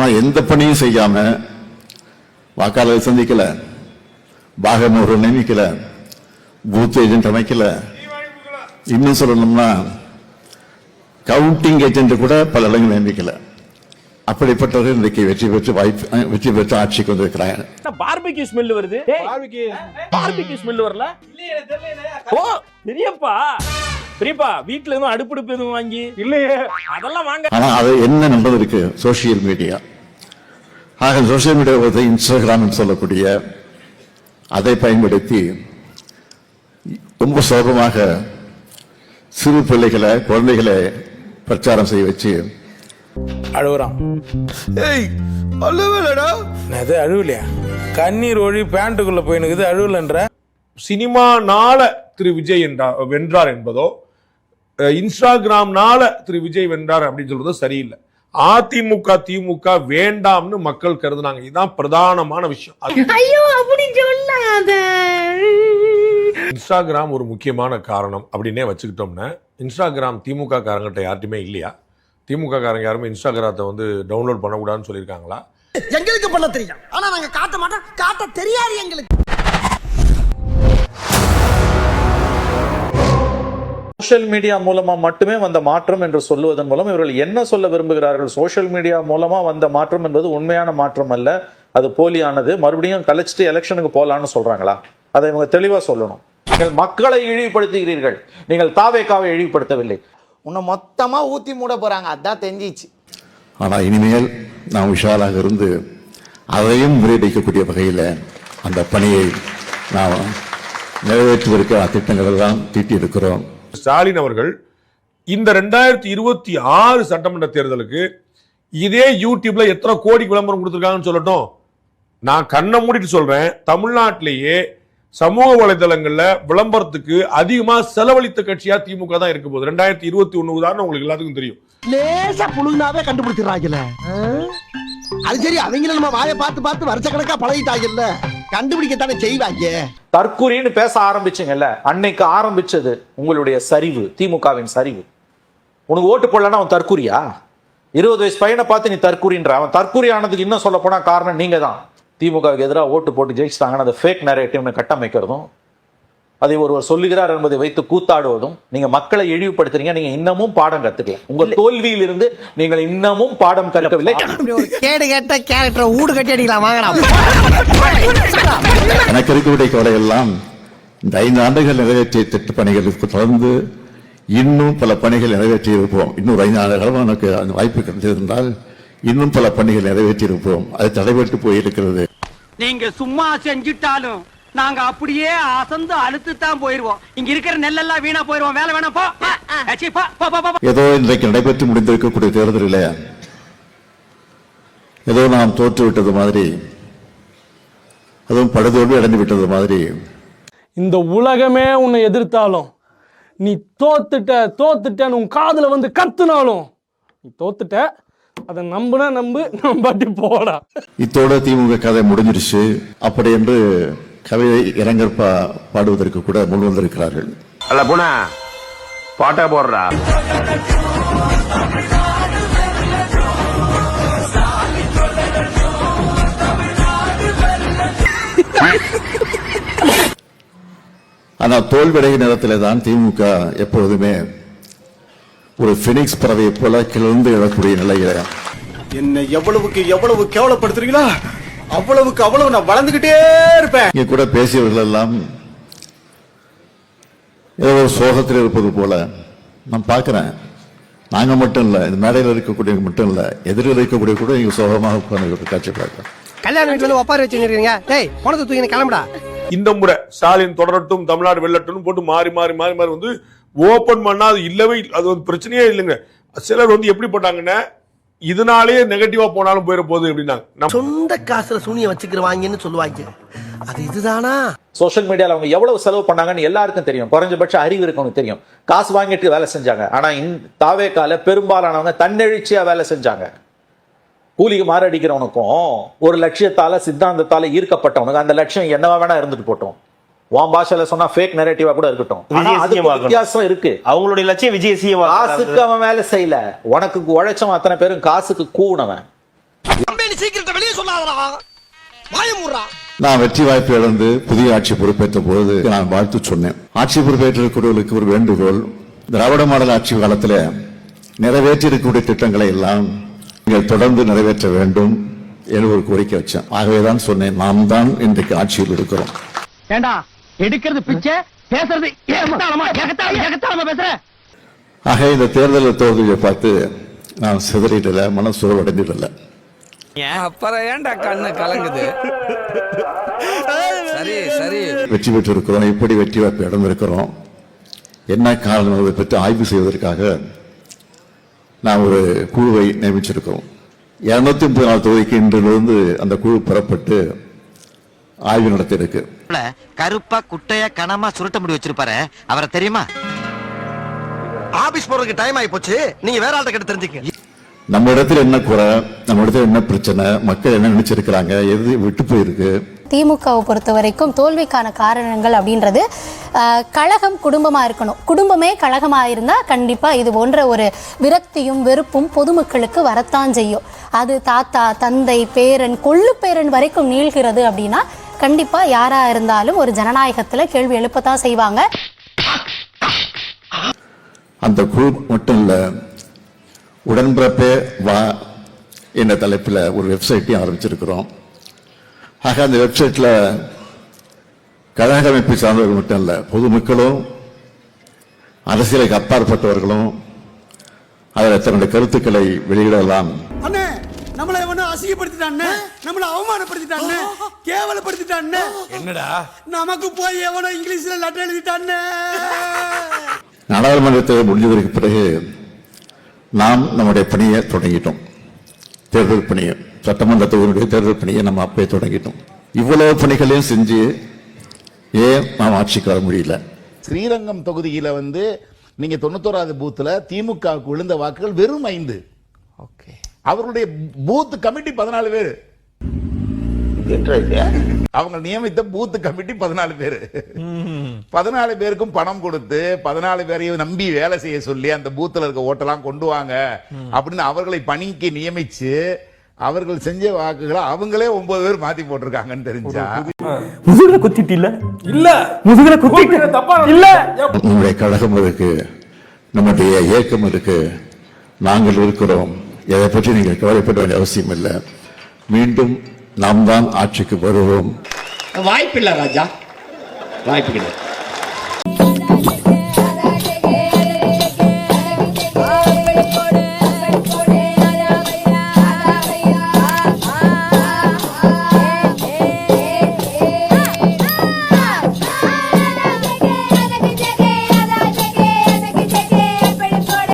ஆனா எந்த பணியும் செய்யாம வாக்காளர் சந்திக்கல, பாகமூர் நியமிக்கல, பூத் ஏஜென்ட் அமைக்கல, இன்னும் சொல்லணும்னா கவுண்டிங் ஏஜென்ட் கூட பல இடங்கள் நியமிக்கல. அப்படிப்பட்டவர்கள் இன்றைக்கு வெற்றி பெற்று ஆட்சிக்கு வந்திருக்கிறாங்க. பார்பிக்யூ ஸ்மெல் வருது. பார்பிக்யூ ஸ்மெல் வரல. ஓ பெரியப்பா பெரியப்பா வீட்டுல எதுவும் அடுப்பு எதுவும் வாங்கி இல்லையே, அதெல்லாம் வாங்க. ஆனா அது என்ன நம்பது இருக்கு சோசியல் மீடியா. ஆக சோசியல் மீடியா இன்ஸ்டாகிராம் சொல்லக்கூடிய அதை பயன்படுத்தி ரொம்ப சுலபமாக சிறு பிள்ளைகளை குழந்தைகளை பிரச்சாரம் செய்ய வச்சு அழுகுறான். ஏய் அழுவலடா. அது அழுவலையா? கண்ணீர் ஒழி பேண்ட்டுக்குள்ள போயினுக்குது, அழுவலன்ற. சினிமானால திரு விஜய் வென்றார் என்பதோ, இன்ஸ்டாகிராம்னால திரு விஜய் வென்றார் அப்படின்னு சொல்றதோ சரியில்லை. அதிமுக திமுக வேண்டாம்னு மக்கள் கருதுனாங்க. இதுதான் பிரதானமான விஷயம். இன்ஸ்டாகிராம் ஒரு முக்கியமான காரணம் அப்படின்னே வச்சுக்கிட்டோம்னா, இன்ஸ்டாகிராம் திமுக காரங்கிட்ட யார்ட்டுமே இல்லையா? திமுக காரங்க யாருமே இன்ஸ்டாகிராத்தை டவுன்லோட் பண்ணக்கூடாதுன்னு சொல்லியிருக்காங்களா? எங்களுக்கு பண்ண தெரியும், ஆனா நாங்க காட்ட மாட்டோம், காட்ட தெரியாது எங்களுக்கு. சோஷியல் மீடியா மூலமா மட்டுமே வந்த மாற்றம் என்று சொல்லுவதன் மூலம் இவர்கள் என்ன சொல்ல விரும்புகிறார்கள்? சோஷியல் மீடியா மூலமா வந்த மாற்றம் என்பது உண்மையான மாற்றம் அல்ல, அது போலியானது. மறுபடியும் கழிச்சிட்டு எலெக்ஷனுக்கு போலான்னு சொல்றாங்களா? அதை இவங்க தெளிவா சொல்லணும். நீங்கள் மக்களை இழிவுபடுத்துகிறீர்கள், நீங்கள் தாவேக்காவை இழிவுபடுத்தவில்லை. உன்னை மொத்தமா ஊத்தி மூட போறாங்க, அதான் தெரிஞ்சிச்சு. ஆனா இனிமேல் நாம் உஷாராக இருந்து அதையும் முறியடிக்கக்கூடிய வகையில் அந்த பணியை நாம் நிறைவேற்றுவதற்கு திட்டங்கள் எல்லாம் தீட்டி இருக்கிறோம். ஸ்டாலின் அவர்கள் இந்த 2026 சட்டமன்ற தேர்தலுக்கு இதே யூடியூப்ல எத்தனை கோடி விளம்பரம் கொடுத்திருக்காங்கன்னு சொல்லட்டும். நான் கண்ணை மூடிட்டு சொல்றேன், தமிழ்நாட்டிலேயே சமூக வலைதளங்கள்ல விளம்பரத்துக்கு அதிகமா செலவழித்த கட்சியா திமுக தான் இருக்க போகுது. 2021 உதாரணம் உங்களுக்கு எல்லாத்துக்கும் தெரியும். லேசா புழுந்தாவே கண்டுபிடிச்சிடறாங்கல்ல. அது சரி, அவங்கள நம்ம வாயை பார்த்து பார்த்து வருஷக்கணக்கா பழகிட்டாங்கல்ல, கண்டுபிடிக்கத்தானே செய்வாங்க. தற்கூரின்னு பேச ஆரம்பிச்சுங்கல்ல, அன்னைக்கு ஆரம்பிச்சது உங்களுடைய சரிவு, திமுகவின் சரிவு. உனக்கு ஓட்டு போடலன்னா அவன் தற்கூரியா? 20 வயசு பையனை பார்த்து நீ தற்கூரின்ற. அவன் தற்கூரி ஆனதுக்கு இன்னும் சொல்ல போனா காரணம் நீங்க தான். திமுகவுக்கு எதிராக ஓட்டு போட்டு ஜெயிச்சிட்டாங்கன்னு அந்த ஃபேக் நரேட்டிவ்னு கட்டமைக்கிறதும், அதை ஒருவர் சொல்லுகிறார் என்பதை வைத்து கூத்தாடுவதும், நீங்க மக்களை இழிவுபடுத்துறீங்க. நீங்க இன்னமும் பாடம் கத்துக்கல. உங்க தோல்வியில் இருந்து நீங்கள் இன்னமும் பாடம் கற்கவில்லை. கேடு கேட்ட கேரக்டர் ஊடு கட்டி அடிக்கலாம் வாங்கடா. எனக்கு இருக்கக்கூடிய கவலை எல்லாம் இந்த 5 ஆண்டுகள் நிறைவேற்றிய திட்ட பணிகளுக்கு தொடர்ந்து இன்னும் பல பணிகள் நிறைவேற்றி இருப்போம். இன்னும் 5 ஆண்டுகளும் எனக்கு அந்த வாய்ப்பு கிடைத்திருந்தால் இன்னும் பல பணிகள் நிறைவேற்றி இருப்போம். அது தடைபட்டு போயிருக்கிறது. நீங்க சும்மா செஞ்சுட்டாலும் நாங்க அப்படியே அசந்து அழுத்து தான் போயிருவோம். இங்க இருக்கிற நெல்லெல்லாம் வீணா போயிருவோம். வேலை வேணா போ. ஏதோ இன்றைக்கு நடைபெற்று முடிந்திருக்கக்கூடிய தேர்தலில் ஏதோ நாம் தோற்று விட்டது மாதிரி, அதுவும் படுதோல்வி அடைந்து விட்டது மாதிரி. இந்த உலகமே உன்னை எதிர்த்தாலும் நீ தோத்துட்டன்னு உன் காதுல கத்துனாலும் நீ தோத்துட்ட. அதை நம்புனா நம்பு, நம்பாட்டி போடா. இத்தோட திமுக கதை முடிஞ்சிருச்சு அப்படி என்று கவிதை இளைஞர் பாடுவதற்கு கூட முன் வந்திருக்கிறார்கள். அல்ல போனா பாட்டா போடுறா. ஆனா தோல்வியடைய நேரத்தில் தான் திமுக எப்பொழுதுமே ஒரு பினிக்ஸ் பறவையை போல கிளர்ந்து எழக்கூடிய நிலையில, என்ன எவ்வளவு கேவலப்படுத்துறீங்களா அவ்வளவு நான் வளர்ந்துகிட்டே இருப்பேன். இங்க கூட பேசியவர்கள் எல்லாம் ஏதோ ஒரு சோகத்தில் இருப்பது போல நான் பார்க்கிறேன். நாங்க மட்டும் இல்ல, இந்த மேடையில் இருக்கக்கூடிய மட்டும் இல்ல, எதிரில் இருக்கக்கூடிய கூட நீங்க சோகமாக உட்கார்ந்து காட்சி பார்க்க. கல்யாண வீட்டுல ஒப்பாரி வச்சுருக்கீங்க. டேய் பணத்தை தூக்கி கிளம்புடா. இந்த முறை ஸ்டாலின் தொடரட்டும், தமிழ்நாடு வெல்லட்டும் போட்டு மாறி மாறி மாறி மாறி ஓபன் பண்ணா அது இல்லவே, அது பிரச்சனையே இல்லைங்க. சிலர் எப்படி போட்டாங்கன்னா இதனாலே நெகட்டிவா போனாலும் போயிட போகுது அப்படின்னா சொந்த காசுல சூனிய வச்சுக்கிறவாங்கன்னு சொல்லுவாங்க. அது இதுதானா? சோஷியல் மீடியால அவங்க எவ்வளவு செலவு பண்ணாங்கன்னு எல்லாருக்கும் தெரியும். குறைஞ்சபட்ச அறிவு இருக்கவங்க தெரியும். காசு வாங்கிட்டு வேலை செஞ்சாங்க. ஆனா தாவேக்கால பெரும்பாலானவங்க தன்னெழுச்சியா வேலை செஞ்சாங்க. கூலிக்கு மாரடிக்கிறவனுக்கும் ஒரு லட்சியத்தால சித்தாந்தத்தால ஈர்க்கப்பட்டவனுக்கு அந்த லட்சியம் என்னவா வேணா இருந்துட்டு போட்டோம். உன் பாஷையில சொன்னா ஃபேக் நரேட்டிவா கூட இருக்கட்டும். வித்தியாசம் இருக்கு. அவங்களுடைய லட்சியம் விஜய். காசுக்கு அவன் வேலை செய்யல, உனக்கு உழைச்சவன் அத்தனை பேரும் காசுக்கு கூனவன். சீக்கிரத்தை வெளியே சொல்லாதடா வாயமுறா. நான் வெற்றி வாய்ப்பு இழந்து புதிய ஆட்சி பொறுப்பேற்ற போது நான் வாழ்த்து சொன்னேன். ஆட்சி பொறுப்பேற்றிருக்கிறவர்களுக்கு ஒரு வேண்டுகோள், திராவிட மாடல் ஆட்சி காலத்தில் நிறைவேற்றி இருக்கக்கூடிய திட்டங்களை எல்லாம் நீங்கள் தொடர்ந்து நிறைவேற்ற வேண்டும் என்று ஒரு கோரிக்கை வச்சேன். ஆகவேதான் சொன்னேன், நாம் தான் இன்றைக்கு ஆட்சியில் இருக்கிறோம். ஏண்டா எடுக்கிறது பிச்சை, பேசுறது ஏகத்தாளமா பேசுற. ஆக இந்த தேர்தல் தோல்வியை பார்த்து நான் சிதறிடல, மனசுறவடைந்திடல. அப்புறம் ஏன்டா கண்ணு கலங்குது? சரி சரி, வெற்றி பெற்றிருக்கிறோம், எப்படி வெற்றி வாய்ப்பு இழந்திருக்கிறோம், என்ன காரணம் அதை பற்றி ஆய்வு செய்வதற்காக நான் ஒரு குழுவை நியமிச்சிருக்கிறோம். 234 தொகுதிக்கு இன்றிலிருந்து அந்த குழு பெறப்பட்டு ஆய்வு நடத்தியிருக்கு. கருப்பா குட்டையா கனமா சுருட்ட முடி வச்சிருப்பாரு, அவரை தெரியுமா? ஆபீஸ் போறதுக்கு டைம் ஆகி போச்சு, நீங்க வேற ஆள்கிட்ட கிட்ட தெரிஞ்சுக்க. நம்ம இடத்துல என்ன குறை, நம்ம இடத்துல என்ன பிரச்சனை, மக்கள் என்ன நினைச்சிருக்கிறாங்க, எது விட்டு போயிருக்கு. திமுகவை பொறுத்த வரைக்கும் தோல்விக்கான காரணங்கள் அப்படின்றது கழகம் குடும்பமாக இருக்கணும். குடும்பமே கழகமாக இருந்தால் கண்டிப்பாக இது போன்ற ஒரு விரக்தியும் வெறுப்பும் பொதுமக்களுக்கு வரத்தான் செய்யும். அது தாத்தா, தந்தை, பேரன், கொள்ளு பேரன் வரைக்கும் நீள்கிறது அப்படின்னா கண்டிப்பாக யாராக இருந்தாலும் ஒரு ஜனநாயகத்தில் கேள்வி எழுப்பத்தான் செய்வாங்க. அந்த குழு மட்டும் இல்லை, உடன்பிறப்பே வா என்ற தலைப்பில் ஒரு வெப்சைட்டையும் ஆரம்பிச்சிருக்கிறோம். ஆக அந்த வெப்சைட்டில் கழக அமைப்பை சார்ந்தவர்கள் மட்டும் இல்லை, பொதுமக்களும் அரசியலுக்கு அப்பாற்பட்டவர்களும் அதில் தன்னுடைய கருத்துக்களை வெளியிடலாம். அண்ணே நம்மள எவனோ அசிங்கப்படுத்திட்டானே, நம்மள அவமானப்படுத்திட்டானே, கேவலப்படுத்திட்டானே. என்னடா நமக்கு போய் எவனோ இங்கிலீஷ்ல லெட்டர் எழுதிட்டானே. நாடாளுமன்றத்தை முடிஞ்சதற்கு பிறகு நாம் நம்முடைய பணியை தொடங்கிட்டோம். தேர்தல் பணியை, சட்டமன்ற தொகுதியுடைய தேர்தல் பணியை நம்ம அப்பவே தொடங்கிட்டோம். இவ்வளவு பணிகளையும் செஞ்சு ஏன் நாம் ஆட்சிக்கு வர முடியல? ஸ்ரீரங்கம் தொகுதியில நீங்க 91வது பூத்துல திமுகவுக்கு விழுந்த வாக்குகள் வெறும் 5. அவர்களுடைய பூத் கமிட்டி 14 பேர். அவங்க நியமித்த பூத் கமிட்டி 14 பேர். 14 பேருக்கும் பணம் கொடுத்து 14 பேரையும் நம்பி வேலை செய்ய சொல்லி அந்த பூத்துல இருக்க ஓட்டெல்லாம் கொண்டு வாங்க அப்படின்னு அவர்களை பணிக்கு நியமிச்சு அவர்கள் செஞ்ச வாக்குகளை அவங்களே 9 பேர் மாத்தி போட்டிருக்காங்கன்னு தெரிஞ்சா முதுகுல குத்திட்டு இல்ல முதுகுல குத்திட்டு இல்ல. நம்முடைய கழகம் இருக்கு, நம்முடைய இயக்கம் இருக்கு, நாங்கள் இருக்கிறோம். எதை பற்றி நீங்கள் கவலைப்பட வேண்டிய அவசியம் இல்லை. மீண்டும் நாம் தான் ஆட்சிக்கு வருவோம். வாய்ப்பில்லை ராஜா, வாய்ப்பு கிடையாது.